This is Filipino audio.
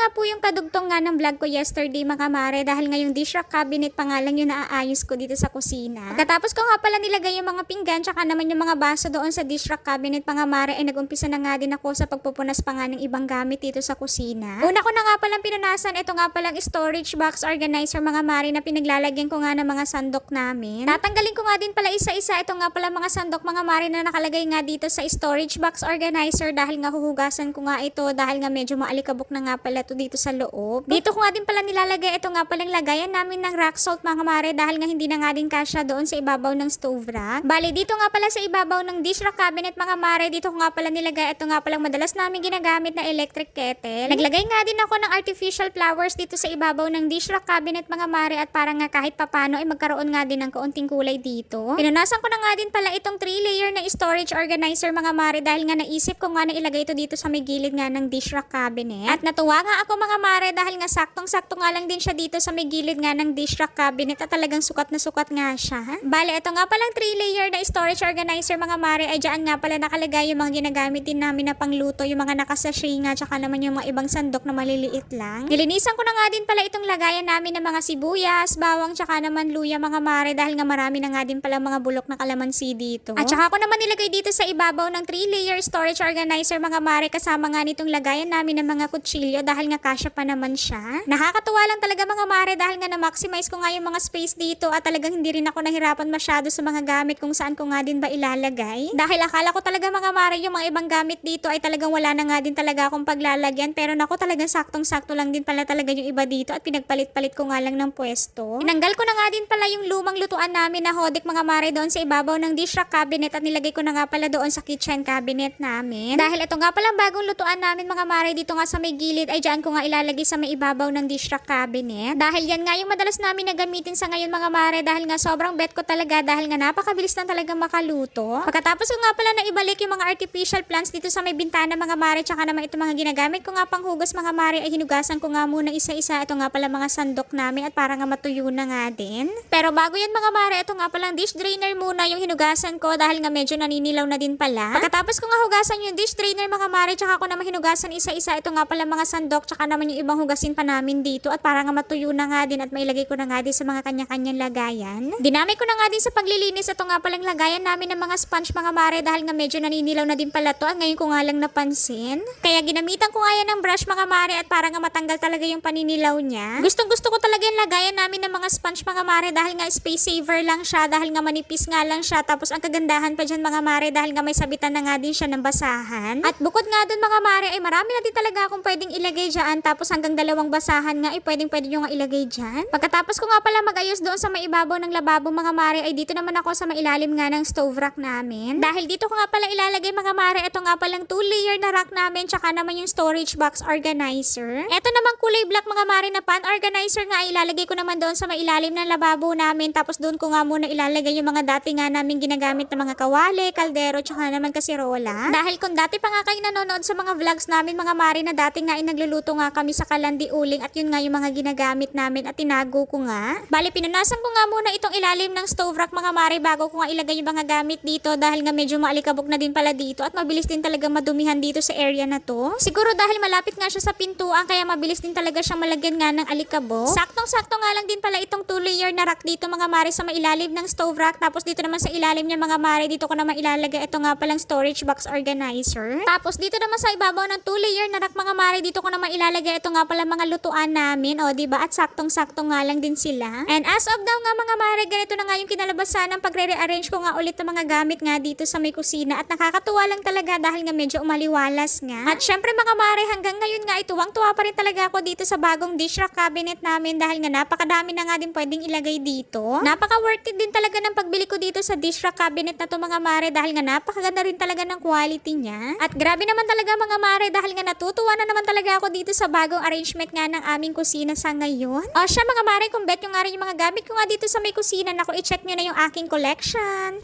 nga po yung kadugtong nga ng vlog ko yesterday mga mare dahil ngayong dish rack cabinet pa nga lang yung naaayos ko dito sa kusina. Pagkatapos ko nga pala nilagay yung mga pinggan tsaka naman yung mga baso doon sa dish rack cabinet mga mare ay nag-umpisa na nga din ako sa pagpupunas pa nga ng ibang gamit dito sa kusina. Una ko na nga palang pinunasan ito nga palang storage box organizer mga mare na pinaglalagyan ko nga ng mga sandok namin. Tatanggalin ko nga din pala isa-isa ito nga pala mga sandok mga mare na nakalagay nga dito sa storage box organizer dahil nga huhugasan ko nga ito dahil nga medyo maalikabok na nga pala ito dito sa loob. Dito ko nga din pala nilalagay ito nga palang lagayan namin ng rock salt mga mare dahil nga hindi na nga din kasya doon sa ibabaw ng stove rack. Bali dito nga pala sa ibabaw ng dish rack cabinet mga mare dito ko nga pala nilagay ito nga palang madalas namin ginagamit na electric kettle. Naglagay nga din ako ng artificial flowers dito sa ibabaw ng dish rack cabinet mga mare at para nga kahit papano ay magkaroon nga din ng kaunting kulay dito. Pinunasan ko na nga din pala itong 3-layer na storage organizer mga mare dahil nga naisip ko nga na ilagay ito dito sa may gilid nga ng dish rack cabinet. At natuwa nga ako mga mare dahil nga saktong-sakto nga lang din siya dito sa may gilid nga ng dish rack cabinet at talagang sukat na sukat nga siya. Bale, ito nga palang 3-layer na storage organizer mga mare ay dyan nga pala nakalagay yung mga ginagamit din namin na pangluto, yung mga nakasashay nga tsaka naman yung mga ibang sandok na maliliit lang. Nilinisan ko na nga din pala itong lagayan namin ng mga sibuyas, bawang tsaka naman luya mga mare dahil nga marami na nga din pala mga bulok na kalamansi dito. At tsaka ko naman nilagay dito sa ibabaw ng 3-layer storage organizer mga mare kasama nga nitong lagayan namin ng mga kutsilyo dahil nga kasya pa naman siya. Nakakatuwa lang talaga mga mare dahil nga na-maximize ko nga yung mga space dito at talagang hindi rin ako nahirapan masyado sa mga gamit kung saan ko nga din ba ilalagay. Dahil akala ko talaga mga mare yung mga ibang gamit dito ay talagang wala na nga din talaga akong paglalagyan pero naku talagang saktong-sakto lang din pala talaga yung iba dito at pinagpalit-palit ko nga lang ng pwesto. Tinanggal ko na nga din pala yung lumang lutuan namin na hodik mga mare doon sa ibabaw ng dish rack cabinet at nilagay ko na nga pala doon sa kitchen cabinet namin. Dahil ito nga palang bagong lutuan namin mga mare dito nga sa may gilid ay dyan ko nga ilalagay sa may ibabaw ng dish rack cabinet. Dahil yan nga yung madalas namin na gamitin sa ngayon mga mare dahil nga sobrang bet ko talaga dahil nga napakabilis lang talagang makaluto. Pagkatapos ko nga pala na ibalik yung mga artificial plants dito sa may bintana mga mare tsaka naman ito mga ginagamit ko nga panghugas mga mare ay hinugasan ko nga muna isa-isa ito nga pala mga sandok namin at para nga matuyo na nga din. Pero bago yan mga mare ito nga palang dish drainer muna yung hinugasan ko dahil nga medyo naninilaw na din pala. Pagkatapos ko nga hugasan yung dish drainer mga mare tsaka ko naman hinugasan isa-isa ito nga pala mga sandok tsaka naman yung ibang hugasin pa namin dito at para nga matuyo na nga din at mailagay ko na nga din sa mga kanya-kanyang lagayan. Dinami ko na nga din sa paglilinis ito nga palang lagayan namin ng mga sponge mga mare dahil nga medyo naninilaw na din pala to at ngayon ko nga lang napansin. Kaya ginamitan ko nga yan ng brush mga mare at para nga matanggal talaga yung paninilaw niya. Gustong gusto ko talaga yung lagayan namin ng mga sponge mga mare dahil nga space saver lang siya dahil nga manipis nga lang siya tapos ang kagandahan pa dyan mga mare dahil nga may sabitan na nga din siya ng basahan. At bukod nga dun mga mare ay marami na din talaga akong pwedeng ilagay dyan tapos hanggang 2 basahan nga ay pwede nyo nga ilagay dyan. Pagkatapos ko nga pala mag-ayos doon sa may ibabaw ng lababo mga mare ay dito naman ako sa mailalim nga ng stove rack namin. Dahil dito ko nga pala ilalagay mga mare ito nga palang 2-layer na rack namin tsaka naman yung storage box organizer. Ito naman kulay black mga mare na pan organizer nga ilalagay ko naman doon sa mailalim ng lababo namin tapos doon ko nga muna ilalagay yung mga dati nga namin ginagamit na mga kawali, kaldero tsaka naman kasirola. Dahil kung dati pa nga kayo nanonood sa mga vlogs namin mga mare na dati nga ay nagluluto nga kami sa kalandi uling at yun nga yung mga ginagamit namin at tinago ko nga. Bali pinunasan ko nga muna itong ilalim ng stove rack mga mare bago ko nga ilagay yung mga gamit dito dahil nga medyo maalikabok na din pala dito at mabilis din talaga madumihan dito sa area na to. Siguro dahil malapit nga siya sa pintuan kaya mabilis din talaga siyang malagyan nga ng alikabok. Saktong-sakto nga lang din pala itong 2-layer na rack dito mga mare sa mailalim ng stove rack tapos dito naman sa ilalim niya mga mare dito ko naman ilalagay ito nga palang storage box organizer. Tapos dito naman sa ibabaw ng 2-layer na rack mga mare dito ko naman ilalagay ito nga pala mga lutuan namin o diba at saktong-sakto nga lang din sila. And as of now nga mga mare ganito na nga yung kinalabasan ng pagre-rearrange ko nga ulit ng mga gamit nga dito sa may kusina at nakakatuwa lang talaga dahil nga medyo umaliwalas nga. At syempre mga mare hanggang ngayon nga tuwang-tuwa pa rin talaga ako dito sa bagong dish rack cabinet namin dahil nga napakadami na nga din pwedeng ilagay dito. Napaka worth it din talaga ng pagbili ko dito sa dish rack cabinet na to mga mare dahil nga napakaganda rin talaga ng quality niya. At grabe naman talaga mga mare dahil nga natutuwa na naman talaga ako dito sa bagong arrangement nga ng aming kusina sa ngayon. O siya mga mare kung bet yung nga rin yung mga gamit ko nga dito sa may kusina naku i-check nyo na yung aking collection.